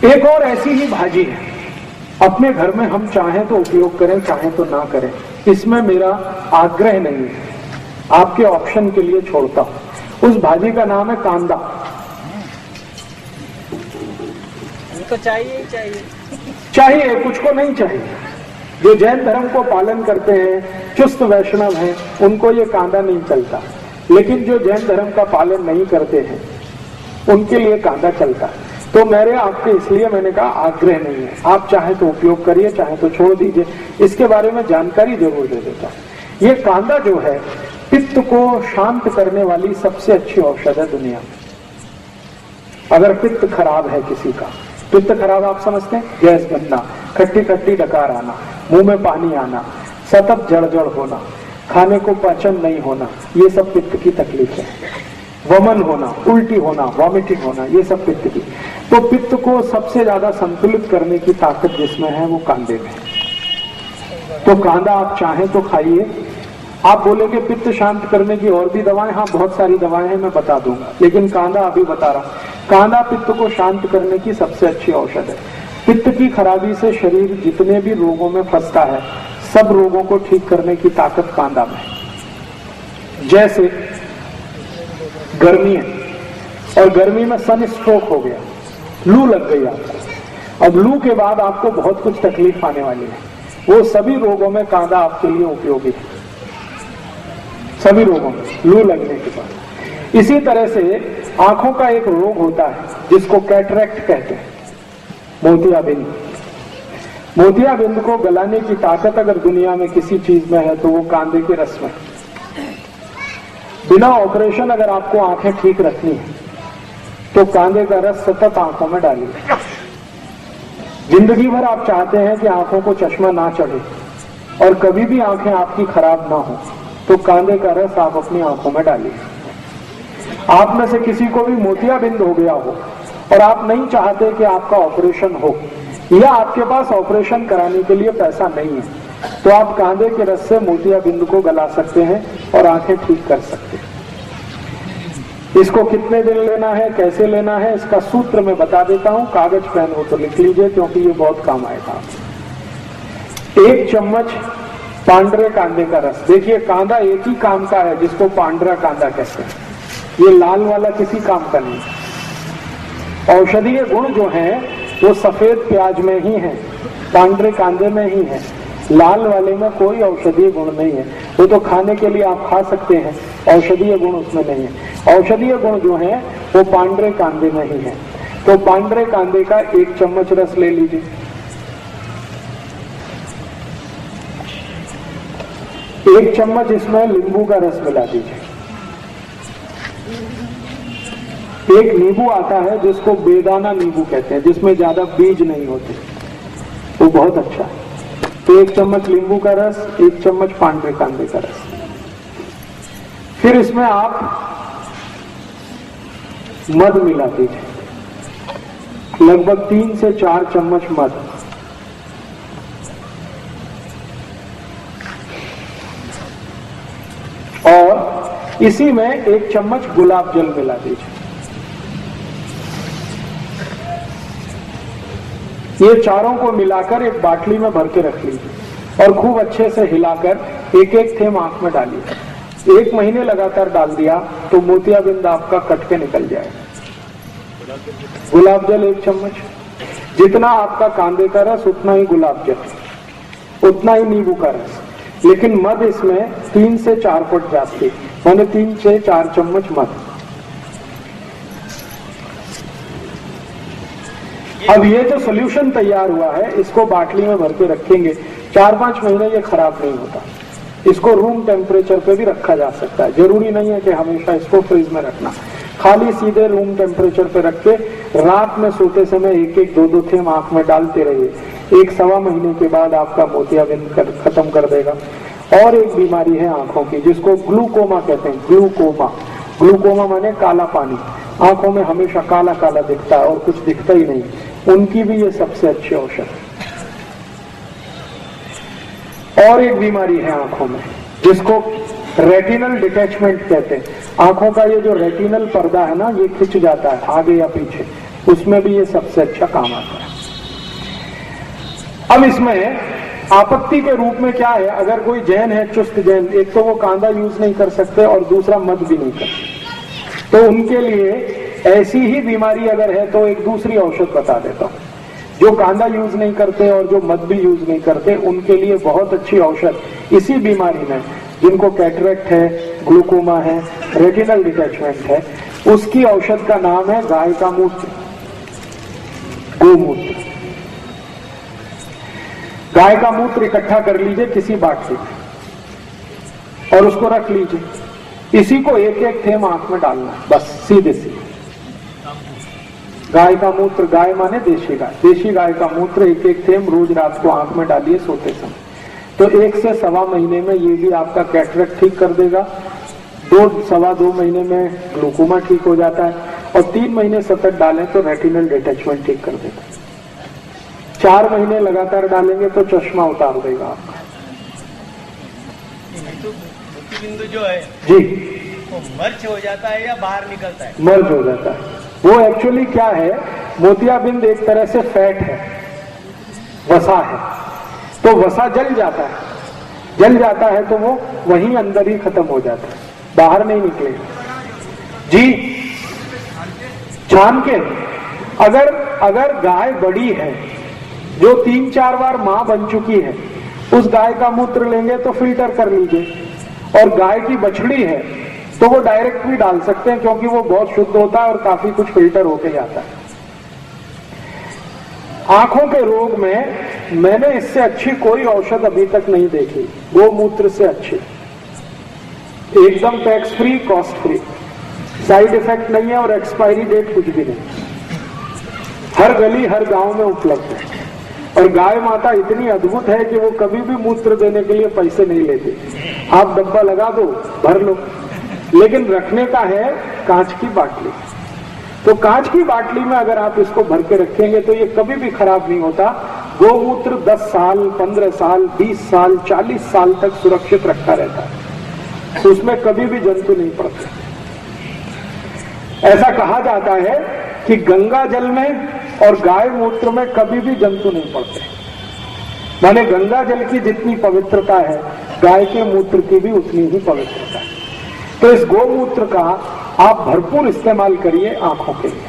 एक और ऐसी ही भाजी है, अपने घर में हम चाहें तो उपयोग करें, चाहें तो ना करें, इसमें मेरा आग्रह नहीं है, आपके ऑप्शन के लिए छोड़ता हूं। उस भाजी का नाम है कांदा। उनको चाहिए ही चाहिए, चाहिए, कुछ को नहीं चाहिए। जो जैन धर्म को पालन करते हैं, चुस्त वैष्णव हैं, उनको ये कांदा नहीं चलता, लेकिन जो जैन धर्म का पालन नहीं करते हैं उनके लिए कांदा चलता है। तो मेरे आपके इसलिए मैंने कहा आग्रह नहीं है, आप चाहे तो उपयोग करिए, चाहे तो छोड़ दीजिए। इसके बारे में जानकारी जरूर दे देता हूं। ये कांदा जो है पित्त को शांत करने वाली सबसे अच्छी औषध है दुनिया में। अगर पित्त खराब है किसी का, पित्त खराब आप समझते हैं, गैस बनना, खट्टी खट्टी डकार आना, मुंह में पानी आना, सतत जड़ होना, खाने को पाचन नहीं होना, ये सब पित्त की तकलीफ है। वमन होना, उल्टी होना, वॉमिटिंग होना, ये सब पित्त की। तो पित्त को सबसे ज्यादा संतुलित करने की ताकत जिसमें है वो कांदे में है। तो कांदा आप चाहें तो खाइए। आप बोलेंगे पित्त शांत करने की और भी दवाएं, हाँ बहुत सारी दवाएं हैं, मैं बता दूंगा, लेकिन कांदा अभी बता रहा हूं। कांदा पित्त को शांत करने की सबसे अच्छी औषध है। पित्त की खराबी से शरीर जितने भी रोगों में फंसता है, सब रोगों को ठीक करने की ताकत कांदा में है। जैसे गर्मी है और गर्मी में सन स्ट्रोक हो गया, लू लग गई आपको, अब लू के बाद आपको बहुत कुछ तकलीफ आने वाली है, वो सभी रोगों में कांदा आपके लिए उपयोगी है, सभी रोगों में लू लगने के बाद। इसी तरह से आंखों का एक रोग होता है जिसको कैटरेक्ट कहते हैं, मोतियाबिंद। मोतियाबिंद को गलाने की ताकत अगर दुनिया में किसी चीज में है तो वो कांदे के रस में। बिना ऑपरेशन अगर आपको आंखें ठीक रखनी है तो कांदे का रस सतत आंखों में डालिए। जिंदगी भर आप चाहते हैं कि आंखों को चश्मा ना चढ़े और कभी भी आंखें आपकी खराब ना हो, तो कांदे का रस आप अपनी आंखों में डालिए। आप में से किसी को भी मोतियाबिंद हो गया हो और आप नहीं चाहते कि आपका ऑपरेशन हो, या आपके पास ऑपरेशन कराने के लिए पैसा नहीं है, तो आप कांदे के रस से मोतियाबिंद को गला सकते हैं और आंखें ठीक कर सकते हैं। इसको कितने दिन लेना है, कैसे लेना है, इसका सूत्र मैं बता देता हूं, कागज पेन हो तो लिख लीजिए क्योंकि ये बहुत काम आएगा। 1 चम्मच पांडरे कांदे का रस। देखिए कांदा एक ही काम का है जिसको पांडरा कांदा कहते हैं, ये लाल वाला किसी काम का नहीं। औषधीय गुण जो हैं वो सफेद प्याज में ही है, पांडरे कांदे में ही है, लाल वाले में कोई औषधीय गुण नहीं है। वो तो खाने के लिए आप खा सकते हैं, औषधीय गुण उसमें नहीं है। औषधीय गुण जो है वो पांडरे कांदे में ही है। तो पांडरे कांदे का 1 चम्मच रस ले लीजिए। एक चम्मच इसमें नींबू का रस मिला दीजिए। एक नींबू आता है जिसको बेदाना नींबू कहते हैं, जिसमें ज्यादा बीज नहीं होते, वो बहुत अच्छा है। तो 1 चम्मच नींबू का रस, 1 चम्मच पांडरे कांदे का रस। फिर इसमें आप मध मिला दीजिए, लगभग 3 से 4 चम्मच मध। और इसी में 1 चम्मच गुलाब जल मिला दीजिए। ये चारों को मिलाकर एक बाटली में भर के रख लीजिए और खूब अच्छे से हिलाकर 1-1 थेम आंख में डालिए। 1 महीने लगातार डाल दिया तो मोतियाबिंद आपका कट के निकल जाएगा। गुलाब जल 1 चम्मच, जितना आपका कांदे का रस उतना ही गुलाब जल, उतना ही नींबू का रस, लेकिन मध इसमें 3 से 4 फुट जाती, मैंने 3 से 4 चम्मच मध। अब ये जो सोल्यूशन तैयार हुआ है इसको बाटली में भर के रखेंगे, 4-5 महीने ये खराब नहीं होता। इसको रूम टेम्परेचर पे भी रखा जा सकता है, जरूरी नहीं है कि हमेशा इसको फ्रिज में रखना। खाली सीधे रूम टेम्परेचर पे रख के रात में सोते समय 1-1, 2-2 थेम आंख में डालते रहिए। 1-1.25 महीने के बाद आपका मोतियाबिंद खत्म कर देगा। और एक बीमारी है आंखों की जिसको ग्लूकोमा कहते हैं। ग्लूकोमा, ग्लूकोमा माने काला पानी, आंखों में हमेशा काला काला दिखता है और कुछ दिखता ही नहीं, उनकी भी ये सबसे अच्छी औषध है। और एक बीमारी है आंखों में जिसको रेटिनल डिटैचमेंट कहते हैं। आंखों का ये जो रेटिनल पर्दा है ना, ये खिंच जाता है आगे या पीछे, उसमें भी ये सबसे अच्छा काम आता है। अब इसमें आपत्ति के रूप में क्या है, अगर कोई जैन है, चुस्त जैन, एक तो वो कांदा यूज नहीं कर सकते और दूसरा मद भी नहीं कर सकते, तो उनके लिए ऐसी ही बीमारी अगर है तो एक दूसरी औषध बता देता हूं। जो कांदा यूज नहीं करते और जो मद भी यूज नहीं करते, उनके लिए बहुत अच्छी औषध इसी बीमारी में, जिनको कैटरेक्ट है, ग्लूकोमा है, रेटिनल डिटैचमेंट है, उसकी औषध का नाम है गाय का मूत्र, गोमूत्र। गाय का मूत्र इकट्ठा कर लीजिए किसी बाटली में और उसको रख लीजिए। इसी को एक एक थेम आंख में डालना है, बस सीधे सीधे। गाय का मूत्र, गाय माने देशी गाय, देशी गाय का मूत्र एक एक थेम रोज रात को आंख में डालिए सोते समय। तो 1 से सवा महीने में ये भी आपका कैटरेक्ट ठीक कर देगा, 2-2.25 महीने में ग्लूकोमा ठीक हो जाता है, और 3 महीने सतत डालें तो रेटिनल डिटैचमेंट ठीक कर देगा। 4 महीने लगातार डालेंगे तो चश्मा उतार देगा आपका। तो मोतीबिंदु जो है जी, वो मर्ज हो जाता है या बाहर निकलता है? मर्ज हो जाता है। वो एक्चुअली क्या है, मोतियाबिंद एक तरह से फैट है, वसा है, तो वसा जल जाता है, जल जाता है तो वो वहीं अंदर ही खत्म हो जाता है, बाहर नहीं निकलेगा। जी, छान के अगर गाय बड़ी है जो 3-4 बार मां बन चुकी है, उस गाय का मूत्र लेंगे तो फिल्टर कर लीजिए, और गाय की बछड़ी है तो वो डायरेक्ट भी डाल सकते हैं, क्योंकि वो बहुत शुद्ध होता है और काफी कुछ फिल्टर होके जाता है। आंखों के रोग में मैंने इससे अच्छी कोई औषध अभी तक नहीं देखी, गोमूत्र से अच्छी, एकदम tax free, cost free, side effect नहीं है और एक्सपायरी डेट कुछ भी नहीं, हर गली हर गांव में उपलब्ध है। और गाय माता इतनी अद्भुत है कि वो कभी भी मूत्र देने के लिए पैसे नहीं लेती, आप डब्बा लगा दो, भर लो, लेकिन रखने का है कांच की बाटली। तो कांच की बाटली में अगर आप इसको भर के रखेंगे तो ये कभी भी खराब नहीं होता। गोमूत्र 10 साल, 15 साल, 20 साल, 40 साल तक सुरक्षित रखा रहता है, तो उसमें कभी भी जंतु नहीं पड़ते। ऐसा कहा जाता है कि गंगा जल में और गाय मूत्र में कभी भी जंतु नहीं पड़ते, माने गंगा जल की जितनी पवित्रता है, गाय के मूत्र की भी उतनी ही पवित्रता है। तो इस गोमूत्र का आप भरपूर इस्तेमाल करिए आंखों के लिए।